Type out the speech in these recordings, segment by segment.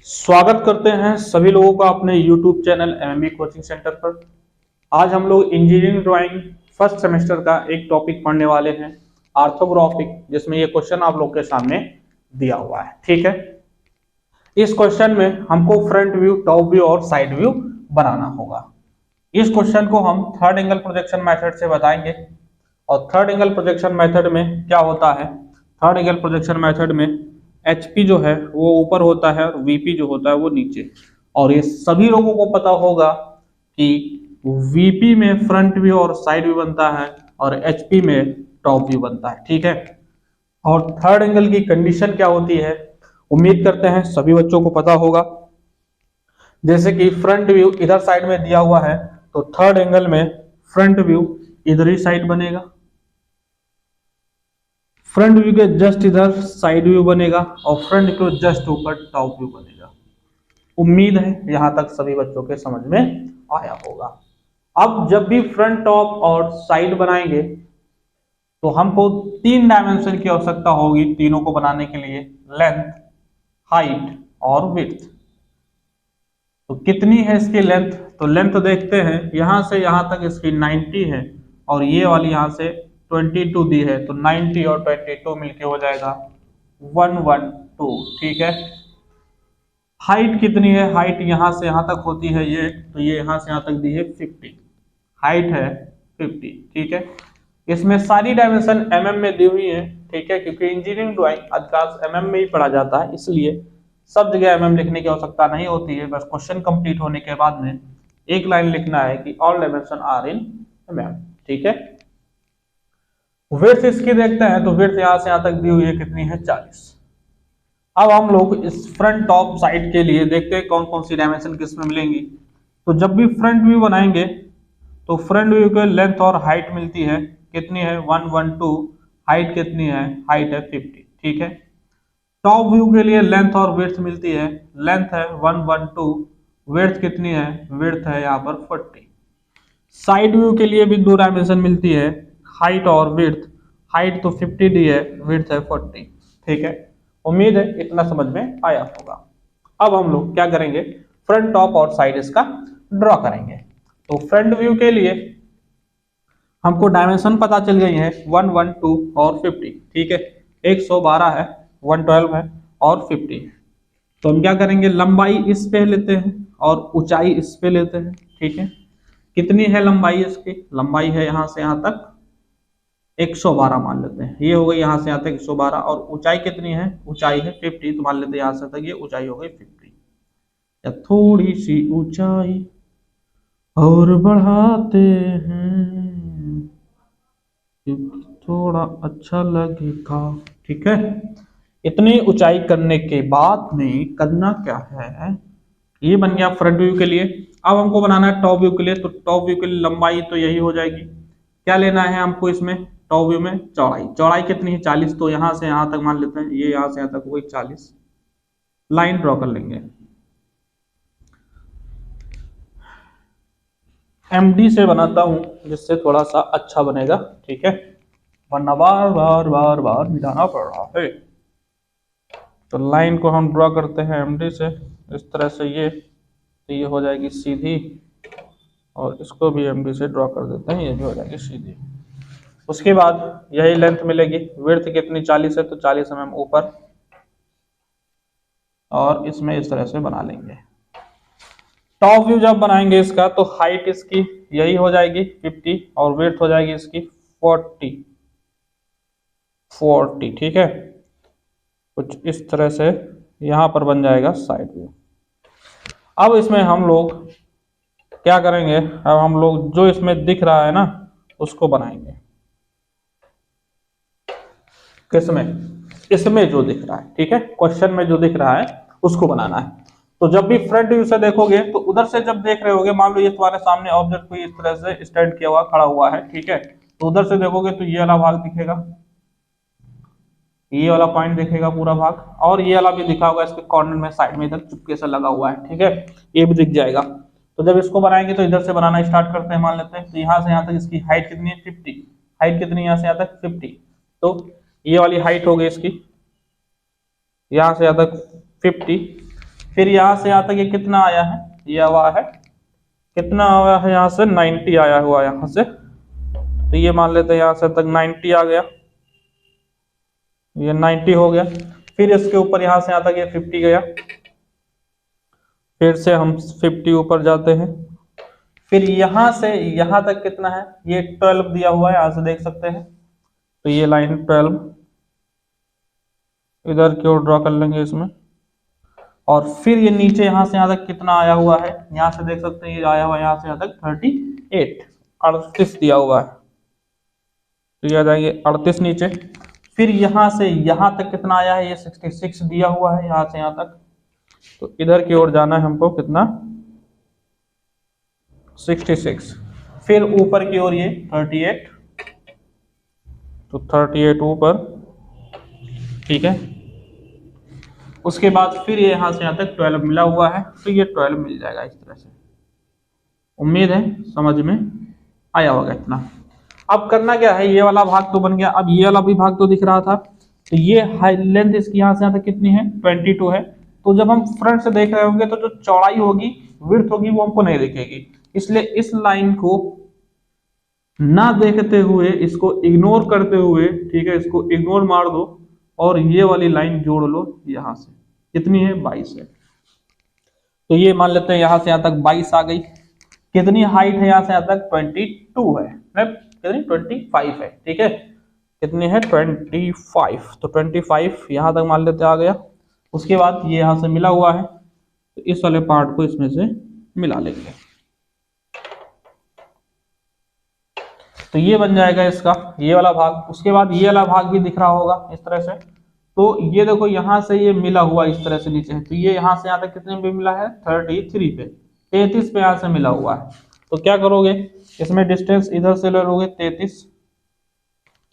स्वागत करते हैं सभी लोगों का अपने YouTube channel MMB coaching centre पर। आज हम लोग इंजीनियरिंग ड्राइंग फर्स्ट सेमेस्टर का एक टॉपिक पढ़ने वाले हैं, ऑर्थोग्राफिक, जिसमें ये क्वेश्चन आप लोग के सामने दिया हुआ है। ठीक है, इस क्वेश्चन में हमको फ्रंट व्यू, टॉप व्यू और साइड व्यू बनाना होगा। इस क्वेश्चन को हम थर्ड एंगल प्रोजेक्शन मेथड से बताएंगे। और थर्ड एंगल प्रोजेक्शन मेथड में क्या होता है, थर्ड एंगल प्रोजेक्शन मेथड में HP जो है वो ऊपर होता है और VP जो होता है वो नीचे। और ये सभी लोगों को पता होगा कि VP में फ्रंट व्यू और साइड व्यू बनता है और HP में टॉप व्यू बनता है। ठीक है, और थर्ड एंगल की कंडीशन क्या होती है, उम्मीद करते हैं सभी बच्चों को पता होगा। जैसे कि फ्रंट व्यू इधर साइड में दिया हुआ है तो थर्ड एंगल में फ्रंट व्यू इधर ही साइड बनेगा, फ्रंट व्यू के जस्ट इधर साइड व्यू बनेगा और फ्रंट के जस्ट ऊपर टॉप व्यू बनेगा। उम्मीद है यहां तक सभी बच्चों के समझ में आया होगा। अब जब भी फ्रंट, टॉप और साइड बनाएंगे तो हमको 3 डायमेंशन की आवश्यकता होगी तीनों को बनाने के लिए, लेंथ, हाइट और विड्थ। तो कितनी है इसकी लेंथ, तो लेंथ देखते हैं, यहां से यहां तक इसकी 90 है और ये वाली यहां से 22 दी है, तो 90 और 22 मिलके हो जाएगा 112। ठीक है, हाइट कितनी है, हाइट यहां से यहां तक होती है ये, तो ये यहां से यहां तक दी है 50, हाइट है 50। ठीक है, इसमें सारी डायमेंशन mm में दी हुई है। ठीक है, क्योंकि इंजीनियरिंग ड्राइंग अधिकांश mm में ही पढ़ा जाता है, इसलिए सब जगह mm लिखने की आवश्यकता नहीं होती है। बस क्वेश्चन कंप्लीट होने के बाद में एक लाइन लिखना है कि all dimension are in mm। ठीक है, विड्थ इसकी देखते हैं, तो विड्थ यहां से यहां तक दी हुई है, कितनी है 40। अब हम लोग इस फ्रंट टॉप साइड के लिए देखते हैं कौन कौन सी डायमेंशन किस में मिलेंगी। तो जब भी फ्रंट व्यू बनाएंगे तो फ्रंट व्यू के लेंथ और हाइट मिलती है, कितनी है 112, हाइट कितनी है, हाइट है 50। ठीक है, टॉप व्यू के लिए लेंथ और विड्थ मिलती है, लेंथ है 112, विड्थ कितनी है, विड्थ है यहाँ पर 40। साइड व्यू के लिए भी 2 डायमेंशन मिलती है, हाइट और विड्थ, हाइट तो 50 दी है, विड्थ है 40। ठीक है, उम्मीद है इतना समझ में आया होगा। अब हम लोग क्या करेंगे, फ्रंट, टॉप और साइड इसका ड्रॉ करेंगे। तो फ्रंट व्यू के लिए हमको डायमेंशन पता चल गई है 112 और 50। ठीक है, 112 है, 112 है और 50 है। तो हम क्या करेंगे, लंबाई इस पे लेते हैं और ऊंचाई इस पे लेते हैं। ठीक है, कितनी है लंबाई इसकी, लंबाई है यहां से यहां तक 112 मान लेते हैं, ये हो गई यहाँ से यहाँ तक 112। और ऊंचाई कितनी है, ऊंचाई है 50, तो मान लेते हैं यहाँ से तक ये ऊंचाई हो गई 50। या थोड़ी सी ऊंचाई और बढ़ाते हैं क्योंकि थोड़ा अच्छा लगेगा। ठीक है, इतनी ऊंचाई करने के बाद में करना क्या है, ये बन गया फ्रंट व्यू के लिए। अब हमको बनाना है टॉप व्यू के लिए, तो टॉप व्यू के लिए लंबाई तो यही हो जाएगी। क्या लेना है हमको इसमें, टॉप व्यू में चौड़ाई, चौड़ाई कितनी है 40, तो यहां से यहां तक मान लेते हैं, ये यहां से यहां तक हो गई 40। लाइन ड्रॉ कर लेंगे, MD से बनाता हूं जिससे थोड़ा सा अच्छा बनेगा। ठीक है, वरना बार बार बार बार मिटाना पड़ रहा है। तो लाइन को हम ड्रॉ करते हैं MD से, इस तरह से ये, तो ये हो जाएगी सीधी, और इसको भी MD से ड्रॉ कर देते हैं, ये भी हो जाएगी सीधी। उसके बाद यही लेंथ मिलेगी, विड्थ कितनी 40 है, तो 40 mm ऊपर, और इसमें इस तरह से बना लेंगे। टॉप व्यू जब बनाएंगे इसका, तो हाइट इसकी यही हो जाएगी 50 और विड्थ हो जाएगी इसकी 40। ठीक है, कुछ इस तरह से यहां पर बन जाएगा साइड व्यू। अब इसमें हम लोग क्या करेंगे, अब हम लोग जो इसमें दिख रहा है ना उसको बनाएंगे। किसमें, इसमें जो दिख रहा है। ठीक है, क्वेश्चन में जो दिख रहा है उसको बनाना है। तो जब भी फ्रंट व्यू से देखोगे, तो उधर से जब देख रहे होगे, मान लो ये तुम्हारे सामने ऑब्जेक्ट कोई इस तरह से स्टैंड किया हुआ खड़ा हुआ है। ठीक है, तो उधर से देखोगे तो ये वाला भाग दिखेगा, ये वाला पॉइंट दिखेगा पूरा भाग, और ये वाला भी दिखा होगा इसके कॉर्नर में, साइड में इधर चुपके से लगा हुआ है। ठीक है, ये भी दिख जाएगा। तो जब इसको बनाएंगे तो इधर से बनाना स्टार्ट करते हैं, मान लेते हैं, तो यहाँ से यहाँ तक इसकी हाइट कितनी है 50, हाइट कितनी है यहाँ से यहाँ तक 50, तो ये वाली हाइट हो गई इसकी यहाँ से यहाँ तक 50। फिर यहाँ से यहाँ तक ये कितना आया है, ये हुआ है कितना आया है, यहाँ से 90 आया हुआ यहाँ से, तो ये मान लेते हैं यहाँ से तक 90 आ गया, ये 90 हो गया। फिर इसके ऊपर यहाँ से यहाँ तक ये 50 गया, फिर से हम 50 ऊपर जाते हैं। फिर यहाँ से यहाँ तक कितना है, ये 12 दिया हुआ है, यहाँ से देख सकते हैं। तो ये लाइन 12 इधर की ओर ड्रॉ कर लेंगे इसमें। और फिर ये नीचे यहाँ से यहाँ तक कितना आया हुआ है, यहाँ से देख सकते हैं ये आया हुआ है यहाँ से यहाँ तक 38 दिया हुआ है, तो ये आ जाएंगे 38 नीचे। फिर यहाँ से यहाँ तक कितना आया है, ये 66 दिया हुआ है यहाँ से यहाँ तक, तो इधर की ओर जाना है हमको कितना 66। फिर ऊपर की ओर ये 38, तो 38 ऊपर, ठीक है। उसके बाद फिर ये यहाँ से यहाँ तक 12 मिला हुआ है, तो ये 12 मिल जाएगा इस तरह से। उम्मीद है समझ में आया होगा इतना। अब करना क्या है, ये वाला भाग तो बन गया, अब ये वाला भी भाग तो दिख रहा था। तो ये हाई लेंथ इसकी यहाँ से यहाँ तक कितनी है 22 है। तो जब हम फ्रंट से देख रहे होंगे तो जो चौड़ाई होगी, विड्थ होगी, वो हमको नहीं दिखेगी। इसलिए इस लाइन को ना देखते हुए, इसको इग्नोर करते हुए, ठीक है, इसको इग्नोर मार दो और ये वाली लाइन जोड़ लो यहाँ से, कितनी है 22 है। तो ये मान लेते हैं यहाँ से यहाँ तक 22 आ गई। कितनी हाइट है यहाँ से यहाँ तक 22 है, कितनी 25 है, ठीक है, कितनी है 25, तो 25 यहाँ तक मान लेते आ गया। उसके बाद ये यहाँ से मिला हुआ है, तो इस वाले पार्ट को इसमें से मिला लेंगे, तो ये बन जाएगा इसका ये वाला भाग। उसके बाद ये वाला भाग भी दिख रहा होगा इस तरह से। तो ये देखो यहाँ से ये मिला हुआ इस तरह से नीचे है, तो ये यहाँ से यहाँ तक कितने पे मिला है 33 पे, 33 पे यहाँ से मिला हुआ है। तो क्या करोगे, इसमें डिस्टेंस इधर से ले लोगे 33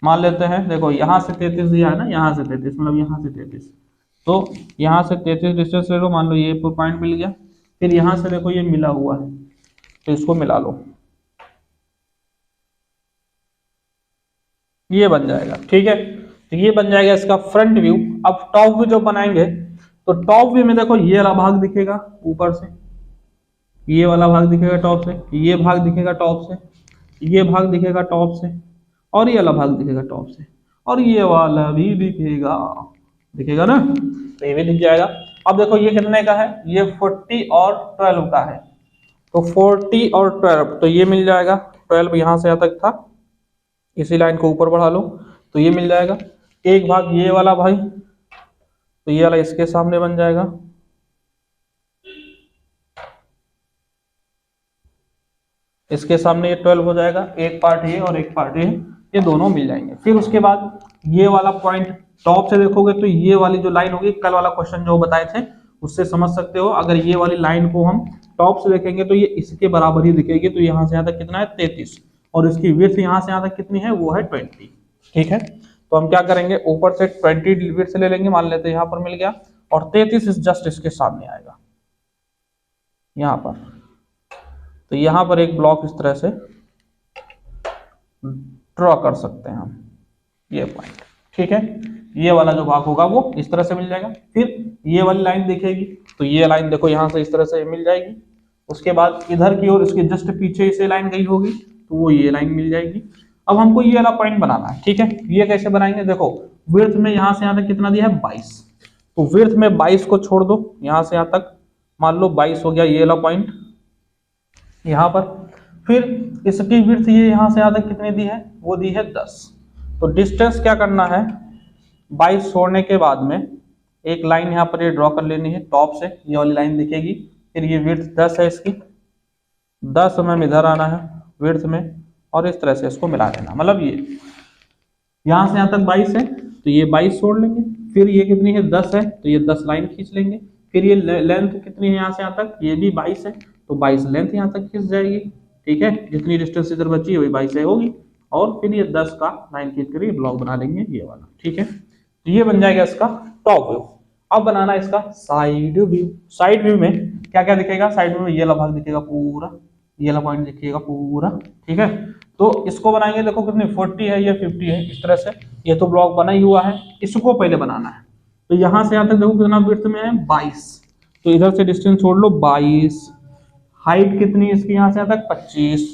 मान लेते हैं। देखो यहाँ से 33 दिया है ना, यहाँ से 33 मतलब यहाँ से 33, तो यहाँ से 33 डिस्टेंस ले लो, मान लो ये पॉइंट मिल गया। फिर यहाँ से देखो ये मिला हुआ है, तो इसको मिला लो, ये बन जाएगा, ठीक है। तो ये बन जाएगा इसका फ्रंट व्यू। अब टॉप व्यू जो बनाएंगे, तो टॉप व्यू में देखो ये वाला भाग दिखेगा ऊपर से, ये वाला भाग दिखेगा टॉप से, ये भाग दिखेगा टॉप से, ये भाग दिखेगा टॉप से, और ये वाला भाग दिखेगा टॉप से, और ये वाला भी दिखेगा, दिखेगा ना, तो ये भी दिख जाएगा। अब देखो ये कितने का है, ये 40 और 12 का है, तो 40 और 12, तो ये मिल जाएगा 12 यहाँ से यहाँ तक था, इसी लाइन को ऊपर बढ़ा लो तो ये मिल जाएगा। एक भाग ये वाला भाई, तो ये वाला इसके सामने बन जाएगा, इसके सामने ये 12 हो जाएगा, एक पार्ट ये और एक पार्ट ये दोनों मिल जाएंगे। फिर उसके बाद ये वाला पॉइंट टॉप से देखोगे तो ये वाली जो लाइन होगी, कल वाला क्वेश्चन जो बताए थे उससे समझ सकते हो, अगर ये वाली लाइन को हम टॉप से देखेंगे तो ये इसके बराबर ही दिखेगी। तो यहाँ से यहाँ तक कितना है 33, और इसकी विड्थ यहाँ से यहाँ तक कितनी है, वो है 20, ठीक है। तो हम क्या करेंगे, ऊपर से 20 विड्थ से ले लेंगे, मान लेते हैं यहाँ पर मिल गया, और 33 जस्ट इसके सामने आएगा यहाँ पर। तो यहाँ पर एक ब्लॉक इस तरह से ड्रॉ कर सकते हैं हम, ये पॉइंट, ठीक है। ये वाला जो भाग होगा वो इस तरह से मिल जाएगा। फिर ये वाली लाइन दिखेगी, तो ये लाइन देखो यहाँ से इस तरह से मिल जाएगी। उसके बाद इधर की ओर इसके जस्ट पीछे से लाइन गई होगी, तो वो ये लाइन मिल जाएगी। अब हमको ये वाला पॉइंट बनाना है, ठीक है। ये कैसे बनाएंगे, देखो विड्थ में यहाँ से यहाँ तक कितना दिया है 22, तो विड्थ में 22 को छोड़ दो, यहाँ से यहाँ तक मान लो 22 हो गया ये वाला पॉइंट यहाँ पर। फिर इसकी विड्थ ये यहाँ से यहाँ तक कितनी दी है, वो दी है 10। तो डिस्टेंस क्या करना है, 22 छोड़ने के बाद में एक लाइन यहाँ पर ये ड्रॉ कर लेनी है टॉप से, ये वाली लाइन दिखेगी। फिर ये विड्थ 10 है इसकी, 10 में इधर आना है विड्थ में, और इस तरह से इसको मिला देना। मतलब ये यहाँ से यहाँ तक 22 है, तो ये 22 छोड़ लेंगे। फिर ये कितनी है 10 है, तो ये 10 लाइन खींच लेंगे। फिर ये लेंथ कितनी है यहाँ से यहाँ तक, ये भी 22 है, तो 22 लेंथ यहाँ तक खींच जाएगी, ठीक है। जितनी डिस्टेंस इधर बची है वही 22 होगी। और फिर ये 10 का लाइन खींच कर ब्लॉक बना लेंगे ये वाला, ठीक है। तो ये बन जाएगा इसका टॉप व्यू। अब बनाना है इसका साइड व्यू। साइड व्यू में क्या क्या दिखेगा, साइड व्यू में ये वाला भाग दिखेगा पूरा, ये वाला पॉइंट दिखेगा पूरा, ठीक है। तो इसको बनाएंगे, देखो कितनी 40 है, ये 50 है, इस तरह से ये तो ब्लॉक बना ही हुआ है। इसको पहले बनाना है, तो यहाँ से यहाँ तक देखो कितना विड्थ में है 22, तो इधर से डिस्टेंस छोड़ लो 22। हाइट कितनी इसकी यहां से यहां तक 25।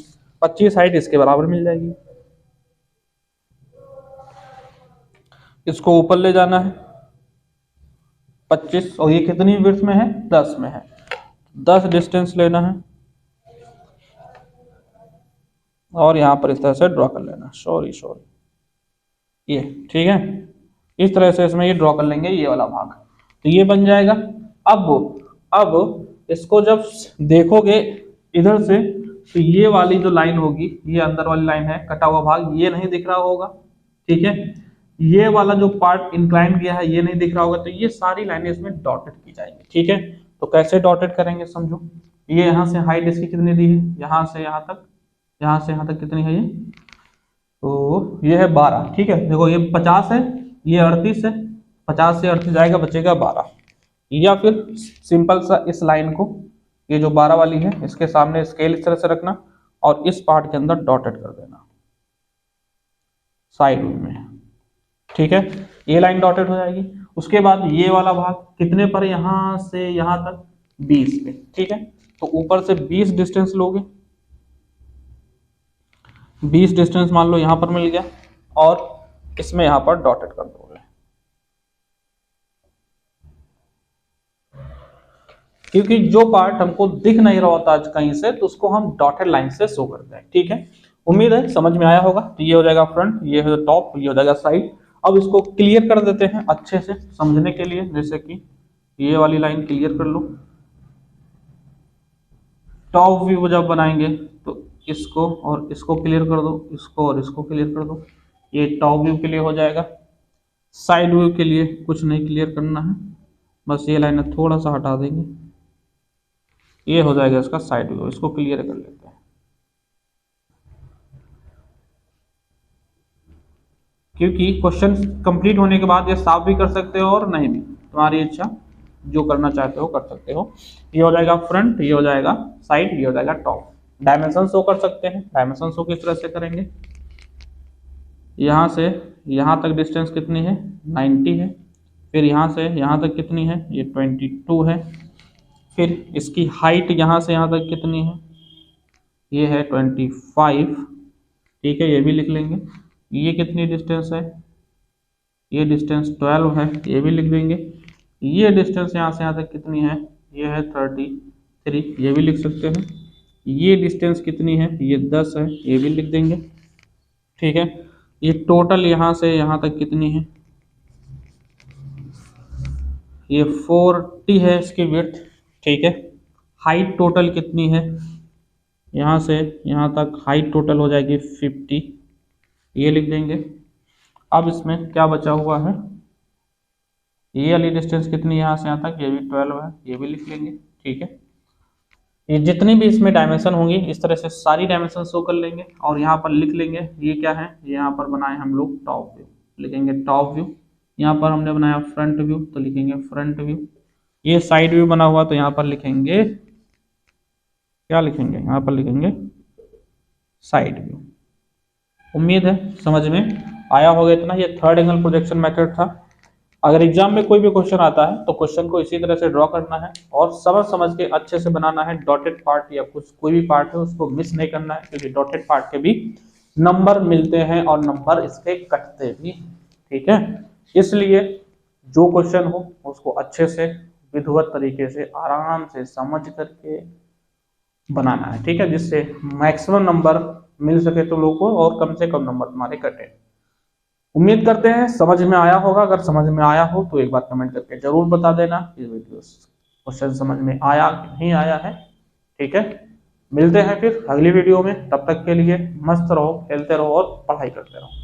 25 हाइट इसके बराबर मिल जाएगी। इसको ऊपर ले जाना है 25, और ये कितनी विड्थ में है 10 में है। 10 डिस्टेंस लेना है और यहां पर इस तरह से ड्रॉ कर लेना। सॉरी ये ठीक है, इस तरह से इसमें ये ड्रॉ कर लेंगे ये वाला भाग, तो ये बन जाएगा। अब इसको जब देखोगे इधर से, तो ये वाली जो लाइन होगी, ये अंदर वाली लाइन है, कटा हुआ भाग ये नहीं दिख रहा होगा, ठीक है। ये वाला जो पार्ट इंक्लाइन किया है ये नहीं दिख रहा होगा, तो ये सारी लाइनें इसमें डॉटेड की जाएंगी, ठीक है। तो कैसे डॉटेड करेंगे समझो। ये यहाँ से हाइट इसकी कितनी दी है, यहाँ से यहाँ तक, यहाँ से यहाँ तक कितनी है ये, तो ये है 12, ठीक है। देखो ये 50 है, ये 38 है, 50 से 38 जाएगा, बचेगा 12। या फिर सिंपल सा इस लाइन को, ये जो 12 वाली है, इसके सामने स्केल इस तरह से रखना और इस पार्ट के अंदर डॉटेड कर देना साइड में, ठीक है। ये लाइन डॉटेड हो जाएगी। उसके बाद ये वाला भाग कितने पर, यहां से यहां तक 20 पे, ठीक है। तो ऊपर से 20 डिस्टेंस लोगे, 20 डिस्टेंस मान लो यहां पर मिल गया, और इसमें यहां पर डॉटेड कर दोगे, क्योंकि जो पार्ट हमको दिख नहीं रहा होता आज कहीं से, तो उसको हम डॉटेड लाइन से शो करते हैं, ठीक है। उम्मीद है समझ में आया होगा। तो ये हो जाएगा फ्रंट, ये हो टॉप, ये हो जाएगा साइड। अब इसको क्लियर कर देते हैं अच्छे से समझने के लिए, जैसे कि ये वाली लाइन क्लियर कर लो। टॉप व्यू जब बनाएंगे तो इसको और इसको क्लियर कर दो, इसको और इसको क्लियर कर दो, ये टॉप व्यू के लिए हो जाएगा। साइड व्यू के लिए कुछ नहीं क्लियर करना है, बस ये लाइन थोड़ा सा हटा देंगे, ये हो जाएगा इसका साइड व्यू। इसको क्लियर कर लेते हैं, क्योंकि क्वेश्चन कंप्लीट होने के बाद ये साफ भी कर सकते हो और नहीं भी, तुम्हारी इच्छा, जो करना चाहते हो कर सकते हो। ये हो जाएगा फ्रंट, ये हो जाएगा साइड, ये हो जाएगा टॉप। डायमेंशन शो कर सकते हैं। डायमेंशन शो किस तरह से करेंगे, यहाँ से यहाँ तक डिस्टेंस कितनी है 90 है, फिर यहाँ से यहाँ तक कितनी है, ये 22 है, फिर इसकी हाइट यहाँ से यहाँ तक कितनी है, ये है 25, ठीक है, ये भी लिख लेंगे। ये कितनी डिस्टेंस है, ये डिस्टेंस 12 है, ये भी लिख देंगे। ये डिस्टेंस यहाँ से यहाँ तक कितनी है, ये है 33, ये भी लिख सकते हैं। ये डिस्टेंस कितनी है, ये 10 है, ये भी लिख देंगे, ठीक है। ये टोटल यहाँ से यहाँ तक कितनी है, ये 40 है इसकी विड्थ, ठीक है। हाइट टोटल कितनी है, यहाँ से यहाँ तक हाइट टोटल हो जाएगी 50, ये लिख देंगे। अब इसमें क्या बचा हुआ है, ये वाली डिस्टेंस कितनी है यहाँ से यहाँ तक, ये भी 12 है, ये भी लिख लेंगे, ठीक है। ये जितनी भी इसमें डायमेंशन होंगी इस तरह से सारी डायमेंशन शो कर लेंगे और यहाँ पर लिख लेंगे। ये क्या है, यहाँ पर बनाए हम लोग टॉप व्यू, लिखेंगे टॉप व्यू। यहाँ पर हमने बनाया फ्रंट व्यू, तो लिखेंगे फ्रंट व्यू। ये साइड व्यू बना हुआ, तो यहाँ पर लिखेंगे, क्या लिखेंगे, यहाँ पर लिखेंगे साइड व्यू। उम्मीद है समझ में आया होगा इतना। ये थर्ड एंगल प्रोजेक्शन मेथड था। अगर एग्जाम में कोई भी क्वेश्चन आता है तो क्वेश्चन को इसी तरह से ड्रॉ करना है और समझ के अच्छे से बनाना है। डॉटेड पार्ट या कुछ कोई भी पार्ट है उसको मिस नहीं करना है, क्योंकि डॉटेड पार्ट के भी नंबर मिलते हैं और नंबर इसके कटते भी, ठीक है। इसलिए जो क्वेश्चन हो उसको अच्छे से विधिवत तरीके से आराम से समझ करके बनाना है, ठीक है, जिससे मैक्सिमम नंबर मिल सके तो लोगों को और कम से कम नंबर तुम्हारे कटे। उम्मीद करते हैं समझ में आया होगा। अगर समझ में आया हो तो एक बार कमेंट करके जरूर बता देना कि वीडियो क्वेश्चन समझ में आया कि नहीं आया है, ठीक है। मिलते हैं फिर अगली वीडियो में, तब तक के लिए मस्त रहो, खेलते रहो और पढ़ाई करते रहो।